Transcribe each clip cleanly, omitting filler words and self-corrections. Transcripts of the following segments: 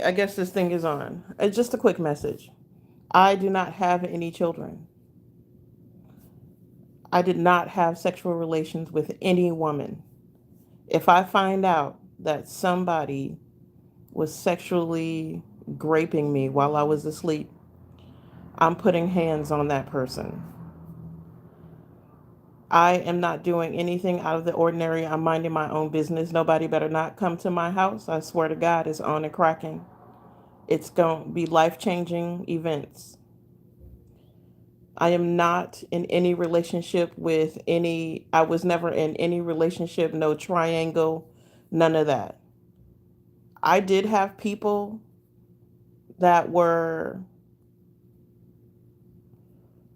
I guess this thing is on. Just a quick message. I do not have any children. I did not have sexual relations with any woman. If I find out that somebody was sexually graping me while I was asleep, I'm putting hands on that person. I am not doing anything out of the ordinary. I'm minding my own business. Nobody better not come to my house. I swear to God, it's on and cracking. It's going to be life changing events. I am not in any relationship with any, I was never in any relationship, no triangle, none of that. I did have people that were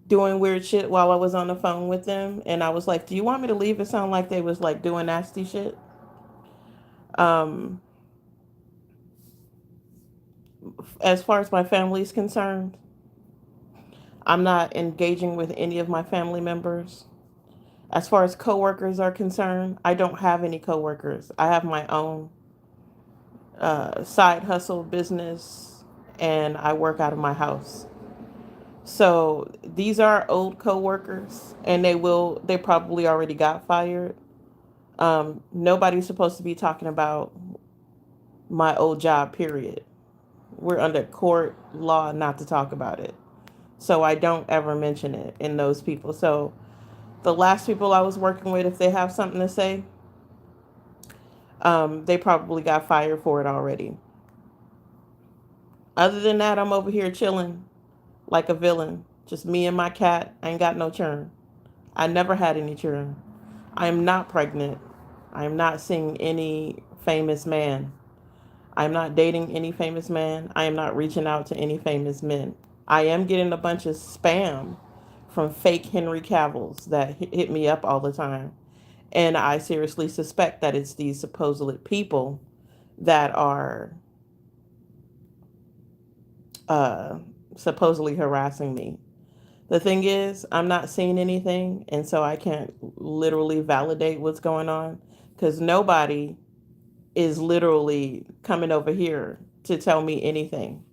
doing weird shit while I was on the phone with them. And I was like, do you want me to leave? It sounded like they was like doing nasty shit. Um, as far as my family is concerned, I'm not engaging with any of my family members. As far as coworkers are concerned, I don't have any coworkers. I have my own side hustle business, and I work out of my house. So these are old coworkers, and they probably already got fired. Nobody's supposed to be talking about my old job, period. We're under court law not to talk about it. So I don't ever mention it in those people. So the last people I was working with, if they have something to say, they probably got fired for it already. Other than that, I'm over here chilling like a villain. Just me and my cat. I ain't got no churn. I never had any children. I am not pregnant. I am not seeing any famous man. I am not dating any famous man. I am not reaching out to any famous men. I am getting a bunch of spam from fake Henry Cavills that hit me up all the time. And I seriously suspect that it's these supposed people that are uh, supposedly harassing me. The thing is, I'm not seeing anything, and so I can't literally validate what's going on because nobody is literally coming over here to tell me anything.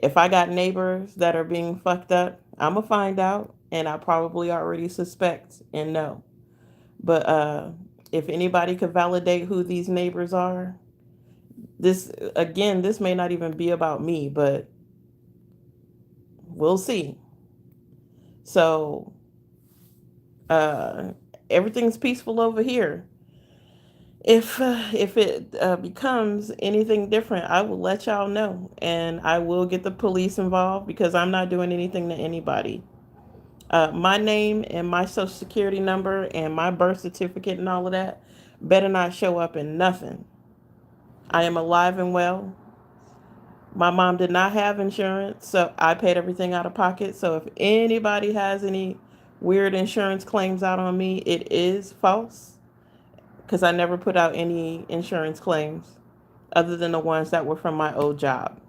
If I got neighbors that are being fucked up, I'm gonna find out, and I probably already suspect and know. But if anybody could validate who these neighbors are, this again, this may not even be about me, but we'll see. So uh, everything's peaceful over here. If it becomes anything different, I will let y'all know, and I will get the police involved because I'm not doing anything to anybody. My name and my social security number and my birth certificate and all of that better not show up in nothing. I am alive and well. My mom did not have insurance, so I paid everything out of pocket. So if anybody has any weird insurance claims out on me, it is false because I never put out any insurance claims other than the ones that were from my old job.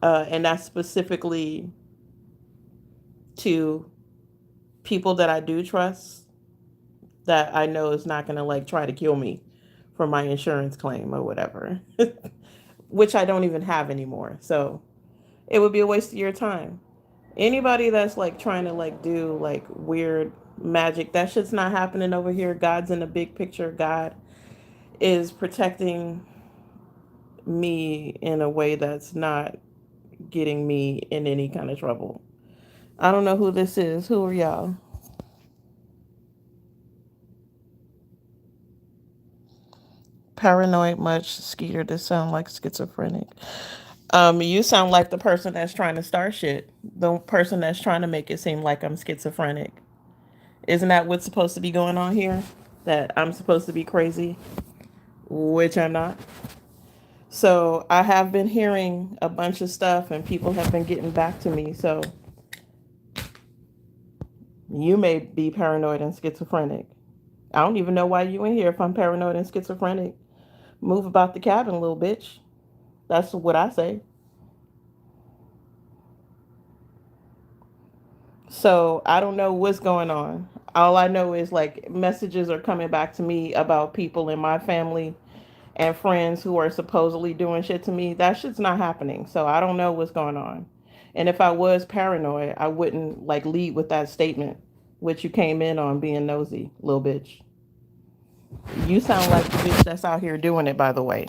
And that's specifically to people that I do trust that I know is not going to like try to kill me for my insurance claim or whatever, which I don't even have anymore. So it would be a waste of your time. Anybody that's like trying to like do like weird magic, that shit's not happening over here. God's in the big picture. God is protecting me in a way that's not getting me in any kind of trouble. I don't know who this is. Who are y'all? Paranoid much, Skeeter. This sound like schizophrenic. You sound like the person that's trying to start shit. The person that's trying to make it seem like I'm schizophrenic. Isn't that what's supposed to be going on here? That I'm supposed to be crazy, which I'm not. So I have been hearing a bunch of stuff and people have been getting back to me. So you may be paranoid and schizophrenic. I don't even know why you in here if I'm paranoid and schizophrenic. Move about the cabin, little bitch. That's what I say. So I don't know what's going on. All I know is like messages are coming back to me about people in my family and friends who are supposedly doing shit to me. That shit's not happening. So I don't know what's going on. And if I was paranoid, I wouldn't like lead with that statement, which you came in on being nosy, little bitch. You sound like the bitch that's out here doing it, by the way.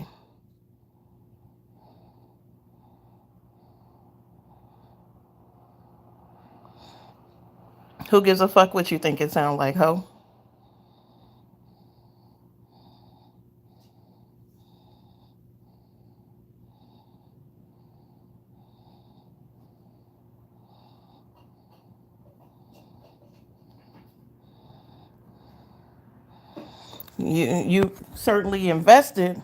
Who gives a fuck what you think it sound like, ho? You certainly invested.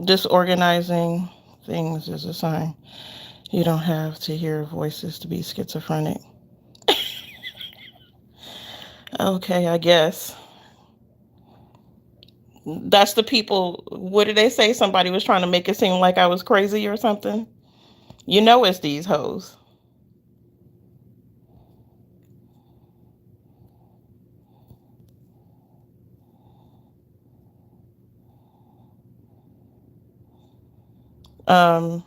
Disorganizing things is a sign. You don't have to hear voices to be schizophrenic. Okay, I guess. That's the people. What did they say? Somebody was trying to make it seem like I was crazy or something. You know, it's these hoes. Um,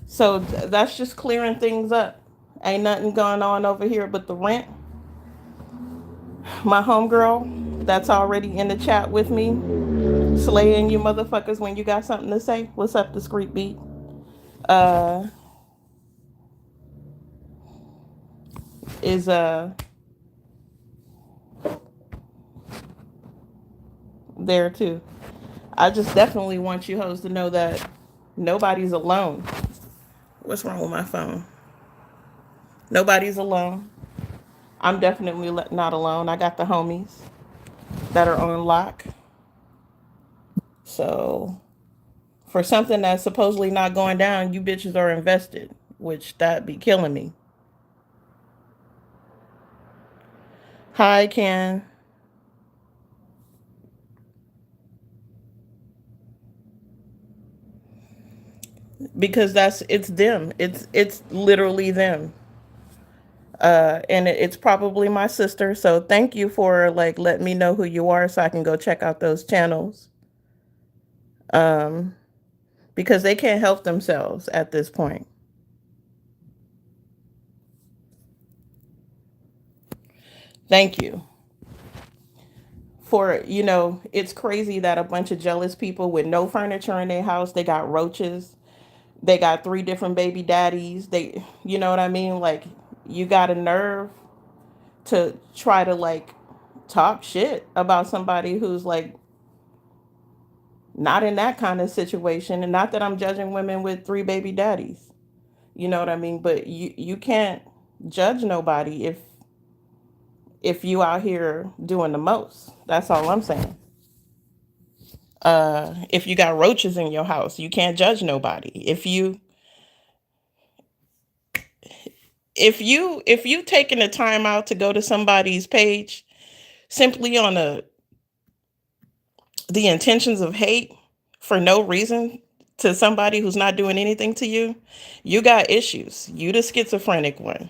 so that's just clearing things up. Ain't nothing going on over here but the rent. My homegirl that's already in the chat with me, slaying you motherfuckers when you got something to say. What's up, discreet beat? Uh, is there too. I just definitely want you hoes to know that nobody's alone. What's wrong with my phone? Nobody's alone. I'm definitely not alone. I got the homies that are on lock. So for something that's supposedly not going down, you bitches are invested, which that be killing me. Hi, Ken. Because it's them. It's literally them. And it's probably my sister. So thank you for like letting me know who you are, so I can go check out those channels. Um, because they can't help themselves at this point. Thank you for, it's crazy that a bunch of jealous people with no furniture in their house, they got roaches, they got three different baby daddies, you know what I mean? Like, you got a nerve to try to like talk shit about somebody who's like not in that kind of situation. And not that I'm judging women with three baby daddies, you know what I mean? But you can't judge nobody if you out here doing the most. That's all I'm saying. If you got roaches in your house, you can't judge nobody. If you taking the time out to go to somebody's page simply on the intentions of hate for no reason to somebody who's not doing anything to you, you got issues. You the schizophrenic one.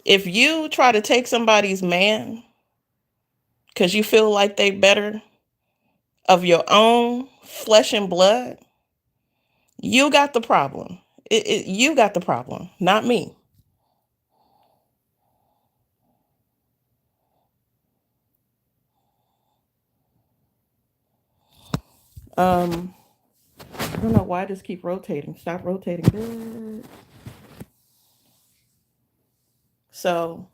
If you try to take somebody's man because you feel like they better of your own flesh and blood, you got the problem. You got the problem, not me. Um, I don't know why I just keep rotating. Stop rotating. So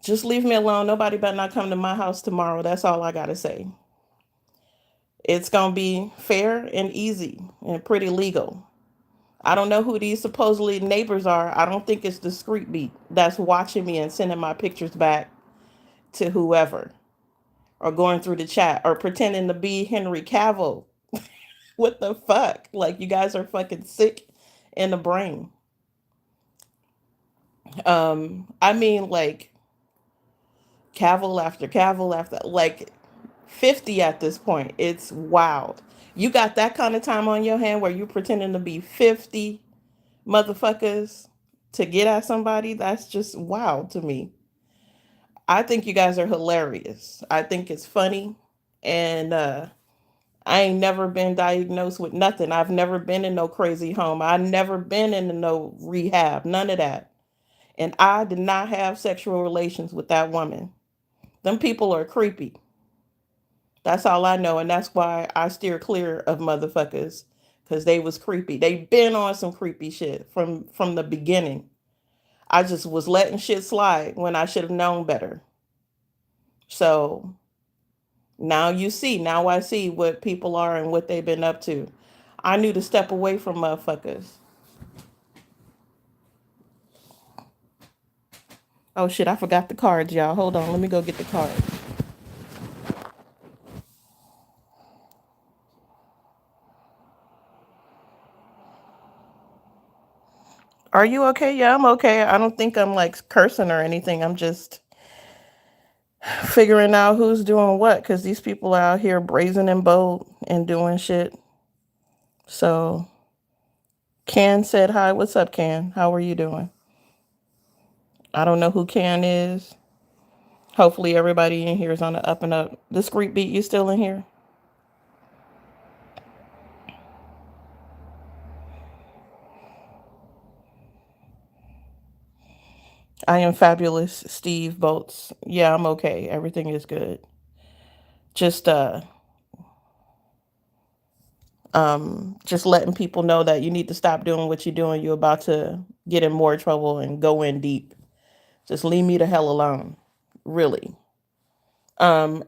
just leave me alone. Nobody better not come to my house tomorrow. That's all I gotta say. It's gonna be fair and easy and pretty legal. I don't know who these supposedly neighbors are. I don't think it's the street beat that's watching me and sending my pictures back to whoever, or going through the chat, or pretending to be Henry Cavill. What the fuck? Like, you guys are fucking sick in the brain. I mean, like, Cavill after Cavill after, like, 50 at this point. It's wild. You got that kind of time on your hand where you pretending to be 50 motherfuckers to get at somebody? That's just wild to me. I think you guys are hilarious. I think it's funny. And I ain't never been diagnosed with nothing. I've never been in no crazy home. I've never been in no rehab. None of that. And I did not have sexual relations with that woman. Them people are creepy. That's all I know. And that's why I steer clear of motherfuckers. Because they was creepy. They been on some creepy shit from the beginning. I just was letting shit slide when I should have known better. So now you see, now I see what people are and what they've been up to. I knew to step away from motherfuckers. Oh shit, I forgot the cards, y'all. Hold on, let me go get the cards. Are you okay? Yeah, I'm okay. I don't think I'm like cursing or anything. I'm just figuring out who's doing what because these people are out here brazen and bold and doing shit. So, Ken said hi. What's up, Ken? How are you doing? I don't know who Ken is. Hopefully, everybody in here is on the up and up. Discreet beat, you still in here? I am fabulous, Steve Bolts. Yeah, I'm okay. Everything is good. Just just letting people know that you need to stop doing what you're doing. You're about to get in more trouble and go in deep. Just leave me the hell alone. Really. Um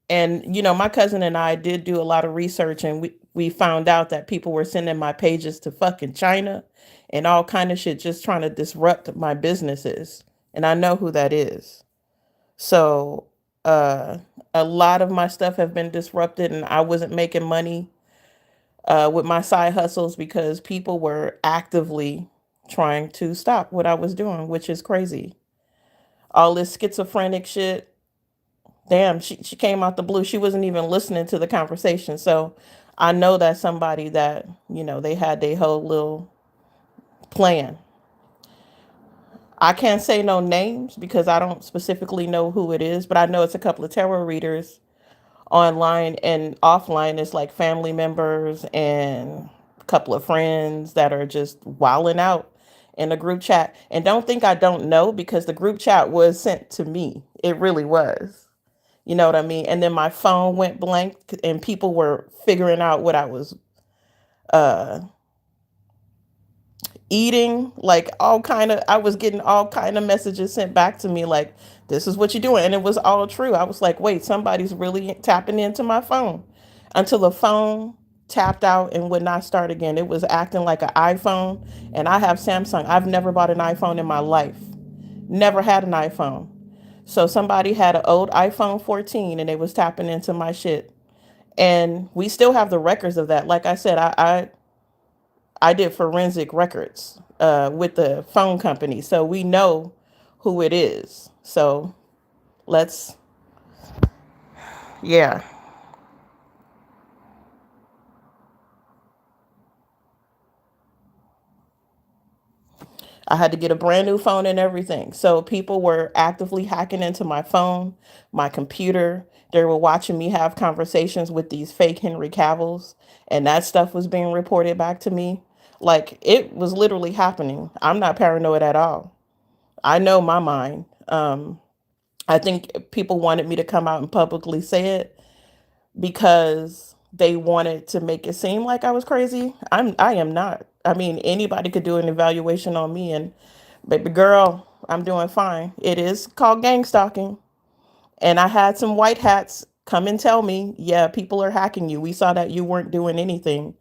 and my cousin and I did do a lot of research, and we found out that people were sending my pages to fucking China and all kind of shit, just trying to disrupt my businesses. And I know who that is. So uh a lot of my stuff have been disrupted, and I wasn't making money with my side hustles because people were actively trying to stop what I was doing, which is crazy. All this schizophrenic shit. Damn, she came out the blue. She wasn't even listening to the conversation. So I know that somebody that, they had their whole little plan. I can't say no names because I don't specifically know who it is, but I know it's a couple of tarot readers online and offline. It's like family members and a couple of friends that are just wilding out in a group chat. And don't think I don't know, because the group chat was sent to me. It really was. You know what I mean? And then my phone went blank and people were figuring out what I was uh eating, like all kind of, I was getting all kind of messages sent back to me like, this is what you're doing, and it was all true. I was like, wait, somebody's really tapping into my phone, until the phone tapped out and would not start again. It was acting like an iPhone, and I have Samsung. I've never bought an iPhone in my life, never had an iPhone. So somebody had an old iPhone 14 and they was tapping into my shit, and we still have the records of that. Like I said, I did forensic records with the phone company, so we know who it is. So let's, yeah. I had to get a brand new phone and everything. So people were actively hacking into my phone, my computer. They were watching me have conversations with these fake Henry Cavills, and that stuff was being reported back to me. Like, it was literally happening. I'm not paranoid at all. I know my mind. I think people wanted me to come out and publicly say it because they wanted to make it seem like I was crazy. I am not. I mean, anybody could do an evaluation on me, and baby girl, I'm doing fine. It is called gang stalking. And I had some white hats come and tell me, yeah, people are hacking you. We saw that you weren't doing anything.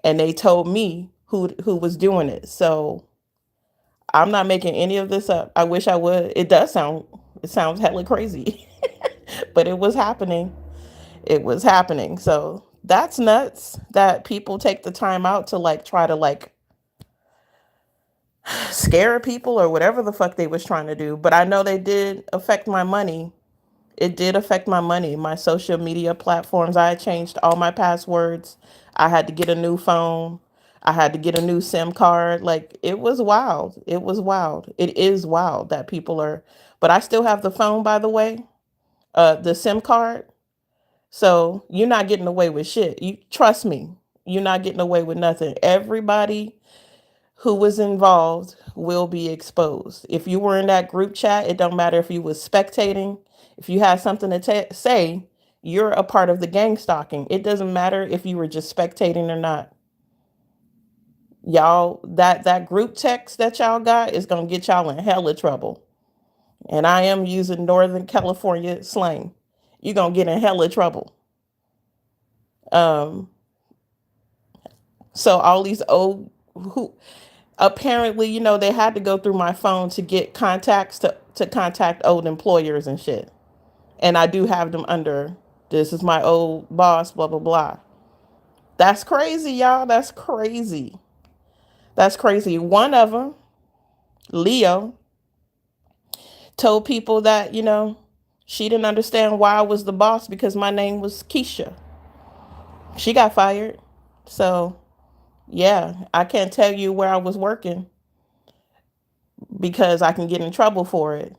And they told me who was doing it. So I'm not making any of this up. I wish I would. It sounds hella crazy. But it was happening. It was happening. So that's nuts that people take the time out to like try to like scare people or whatever the fuck they was trying to do. But I know they did affect my money. It did affect my money, my social media platforms. I had changed all my passwords. I had to get a new phone. I had to get a new SIM card. Like, it was wild. It was wild. It is wild that people are, but I still have the phone, by the way, the SIM card. So you're not getting away with shit. You trust me. You're not getting away with nothing. Everybody who was involved will be exposed. If you were in that group chat, it don't matter if you was spectating. If you had something to say, you're a part of the gang stalking. It doesn't matter if you were just spectating or not. Y'all, that group text that y'all got is gonna get y'all in hella trouble. And I am using Northern California slang. You're gonna get in hella trouble. Um, so all these old who apparently, they had to go through my phone to get contacts to contact old employers and shit. And I do have them under, this is my old boss, blah blah blah. That's crazy, y'all. That's crazy. That's crazy. One of them, Leo, told people that, she didn't understand why I was the boss because my name was Keisha. She got fired. So, yeah, I can't tell you where I was working because I can get in trouble for it.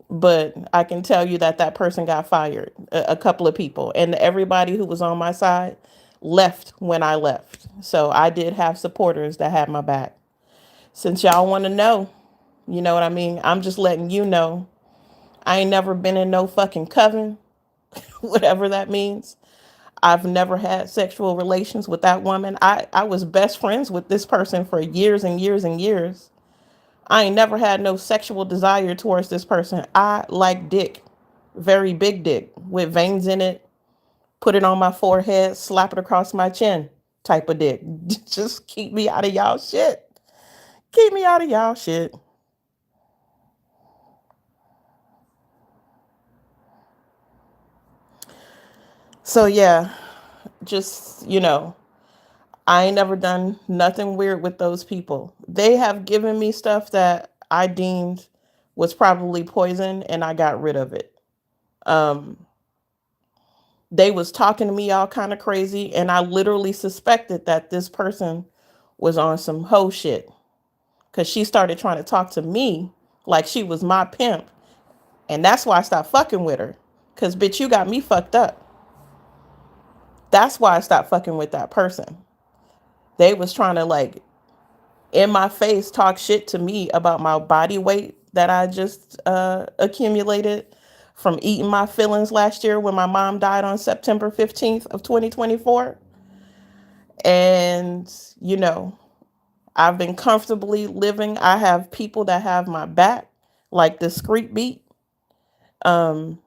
But I can tell you that that person got fired, a couple of people, and everybody who was on my side left when I left. So I did have supporters that had my back. Since y'all want to know, you know what I mean? I'm just letting you know. I ain't never been in no fucking coven, whatever that means. I've never had sexual relations with that woman. I was best friends with this person for years and years and years. I ain't never had no sexual desire towards this person. I like dick, very big dick with veins in it. Put it on my forehead, slap it across my chin, type of dick. Just keep me out of y'all shit. Keep me out of y'all shit. So yeah, just I ain't never done nothing weird with those people. They have given me stuff that I deemed was probably poison, and I got rid of it. Um, they was talking to me all kind of crazy, and I literally suspected that this person was on some hoe shit because she started trying to talk to me like she was my pimp, and that's why I stopped fucking with her. Cause bitch, you got me fucked up. That's why I stopped fucking with that person. They was trying to like in my face talk shit to me about my body weight that I just accumulated from eating my feelings last year when my mom died on September 15th of 2024. And, I've been comfortably living. I have people that have my back, like Discreet Beat. Um,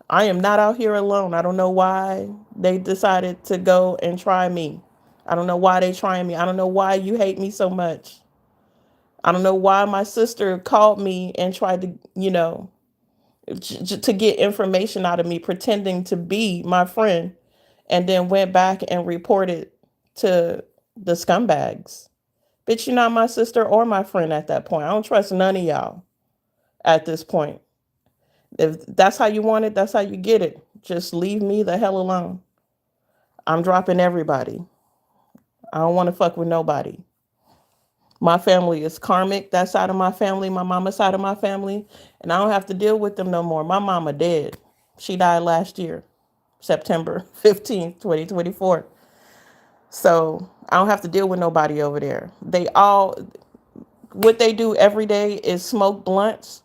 I am not out here alone. I don't know why they decided to go and try me. I don't know why they trying me. I don't know why you hate me so much. I don't know why my sister called me and tried to, to get information out of me, pretending to be my friend, and then went back and reported to the scumbags. Bitch, you're not my sister or my friend at that point. I don't trust none of y'all at this point. If that's how you want it, that's how you get it. Just leave me the hell alone. I'm dropping everybody. I don't want to fuck with nobody. My family is karmic. That side of my family, my mama's side of my family, and I don't have to deal with them no more. My mama dead. She died last year, September 15th, 2024. So I don't have to deal with nobody over there. What they do every day is smoke blunts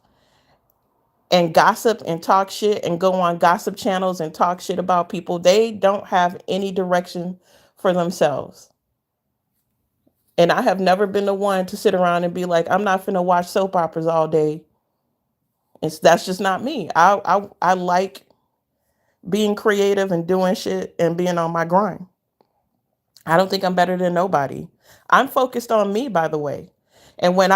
and gossip and talk shit and go on gossip channels and talk shit about people. They don't have any direction for themselves. And I have never been the one to sit around and be like, I'm not finna watch soap operas all day. That's just not me. I like being creative and doing shit and being on my grind. I don't think I'm better than nobody. I'm focused on me, by the way. And when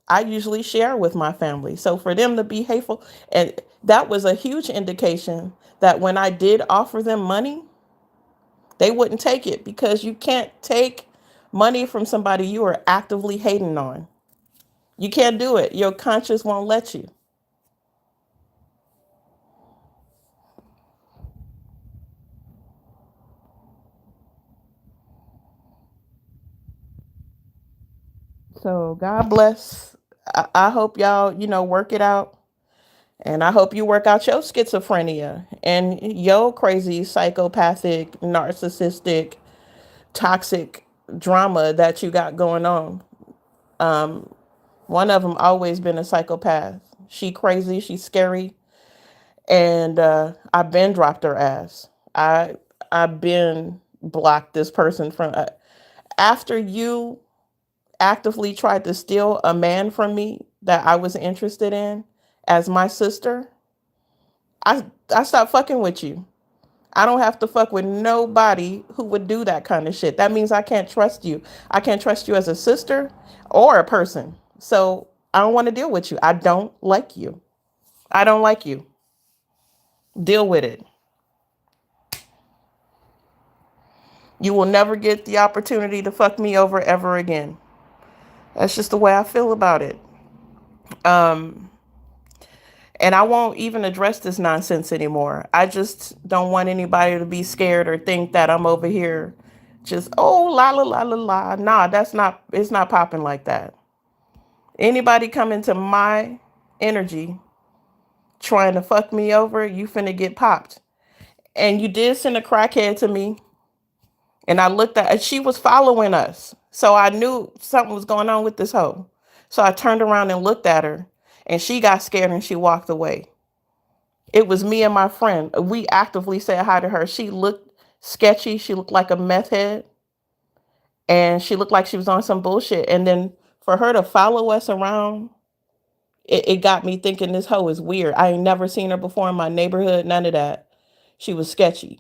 I usually share with my family. So for them to be hateful, and that was a huge indication that when I did offer them money, they wouldn't take it because you can't take money from somebody you are actively hating on. You can't do it. Your conscience won't let you. So God bless. I hope y'all, work it out. And I hope you work out your schizophrenia and your crazy psychopathic, narcissistic, toxic drama that you got going on. Um, One of them always been a psychopath. She crazy, she's scary, and I've been dropped her ass. I've been blocked this person from after you actively tried to steal a man from me that I was interested in as my sister. I stopped fucking with you. I don't have to fuck with nobody who would do that kind of shit. That means I can't trust you. I can't trust you as a sister or a person. So I don't want to deal with you. I don't like you. I don't like you. Deal with it. You will never get the opportunity to fuck me over ever again. That's just the way I feel about it. Um, and I won't even address this nonsense anymore. I just don't want anybody to be scared or think that I'm over here just, oh, la, la, la, la, la. Nah, it's not popping like that. Anybody come into my energy trying to fuck me over, you finna get popped. And you did send a crackhead to me, and I looked at, and she was following us. So I knew something was going on with this hoe. So I turned around and looked at her, and she got scared and she walked away. It was me and my friend. We actively said hi to her. She looked sketchy. She looked like a meth head, and she looked like she was on some bullshit. And then for her to follow us around, it got me thinking this hoe is weird. I ain't never seen her before in my neighborhood, none of that. She was sketchy.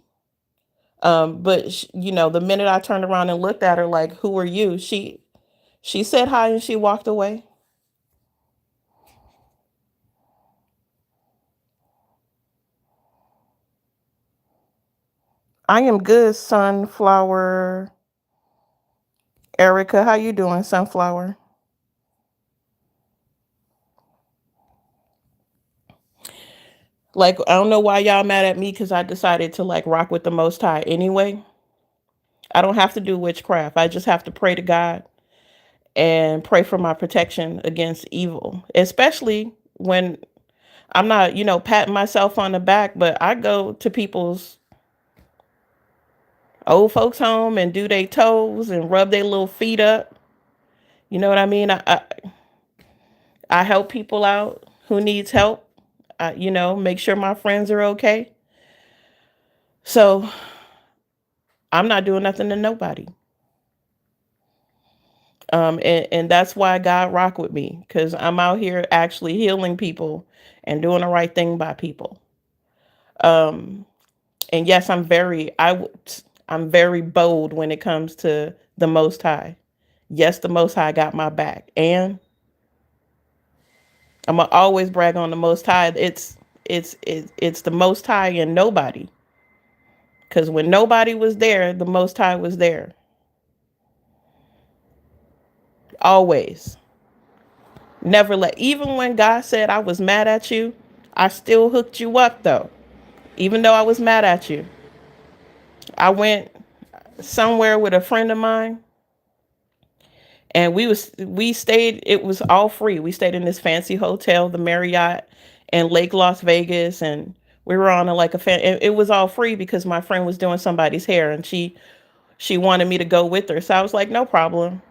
But the minute I turned around and looked at her, like, "Who are you?" She said hi and she walked away. I am good, Sunflower. Erica, how you doing, Sunflower? Like, I don't know why y'all mad at me because I decided to like rock with the Most High anyway. I don't have to do witchcraft. I just have to pray to God and pray for my protection against evil, especially when I'm not, patting myself on the back, but I go to people's old folks home and do their toes and rub their little feet up. You know what I mean? I help people out who needs help. Make sure my friends are okay. So I'm not doing nothing to nobody. And that's why God rock with me, because I'm out here actually healing people and doing the right thing by people. Um, and yes, I'm very bold when it comes to the Most High. Yes, the Most High got my back, and I'm gonna always brag on the Most High. It's the Most High and nobody. Because when nobody was there, the Most High was there. Always. Never let, even when God said I was mad at you, I still hooked you up though. Even though I was mad at you. I went somewhere with a friend of mine, and we stayed, it was all free. We stayed in this fancy hotel, the Marriott in Lake Las Vegas, and we were on it was all free because my friend was doing somebody's hair, and she wanted me to go with her. So I was like, no problem.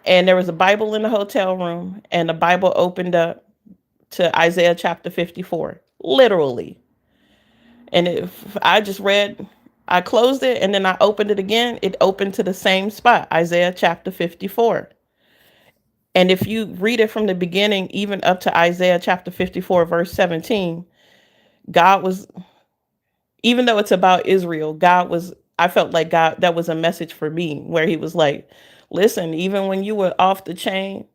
And there was a Bible in the hotel room, and the Bible opened up to Isaiah chapter 54, literally. And if I just read, I closed it and then I opened it again. It opened to the same spot, Isaiah chapter 54. And if you read it from the beginning, even up to Isaiah chapter 54, verse 17, God was, even though it's about Israel, I felt like God, that was a message for me where he was like, listen, even when you were off the chain,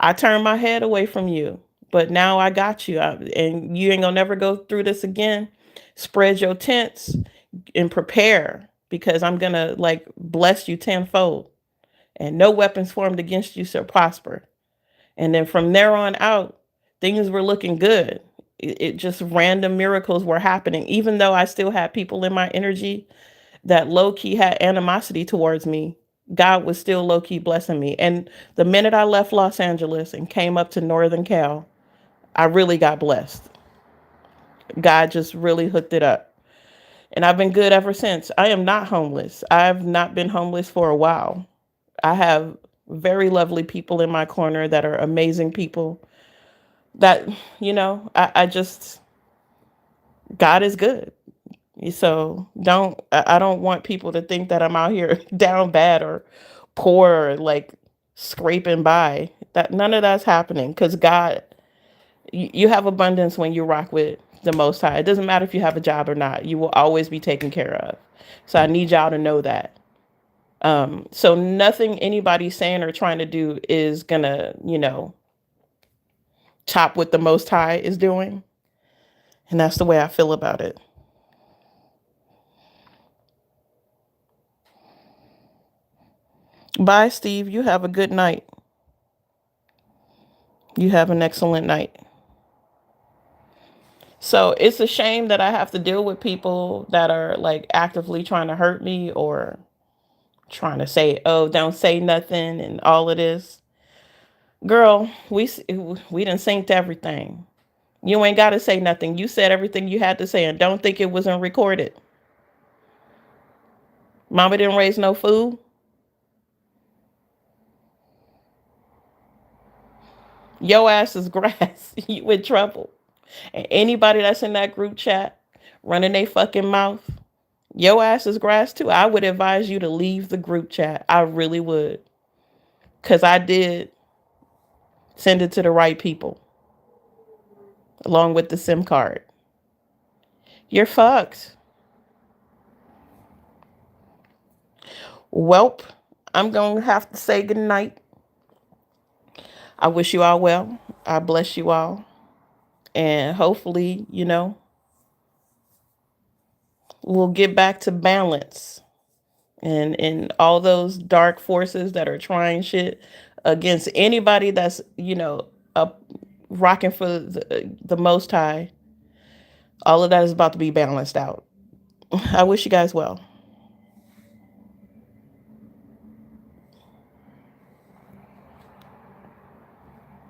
I turned my head away from you, but now I got you, and you ain't gonna never go through this again. Spread your tents and prepare, because I'm gonna like bless you tenfold, and no weapons formed against you shall prosper. And then from there on out, things were looking good. It just random miracles were happening, even though I still had people in my energy that low key had animosity towards me. God was still low key blessing me. And the minute I left Los Angeles and came up to Northern Cal, I really got blessed. God just really hooked it up. And I've been good ever since. I am not homeless. I've not been homeless for a while. I have very lovely people in my corner that are amazing people that, I just, God is good. So I don't want people to think that I'm out here down bad or poor or like scraping by. That none of that's happening because God, you have abundance when you rock with the Most High. It doesn't matter if you have a job or not. You will always be taken care of. So I need y'all to know that. So nothing anybody's saying or trying to do is gonna, top what the Most High is doing. And that's the way I feel about it. Bye, Steve. You have a good night. You have an excellent night. So it's a shame that I have to deal with people that are like actively trying to hurt me or trying to say, "Oh, don't say nothing," and all of this. Girl, we done synced everything. You ain't got to say nothing. You said everything you had to say, and don't think it wasn't recorded. Mama didn't raise no food. Yo ass is grass. You in trouble. And anybody that's in that group chat running their fucking mouth, yo ass is grass too. I would advise you to leave the group chat. I really would. Because I did send it to the right people along with the SIM card. You're fucked. Welp, I'm going to have to say goodnight. I wish you all well. I bless you all. And hopefully, we'll get back to balance and all those dark forces that are trying shit against anybody that's, up rocking for the Most High. All of that is about to be balanced out. I wish you guys well.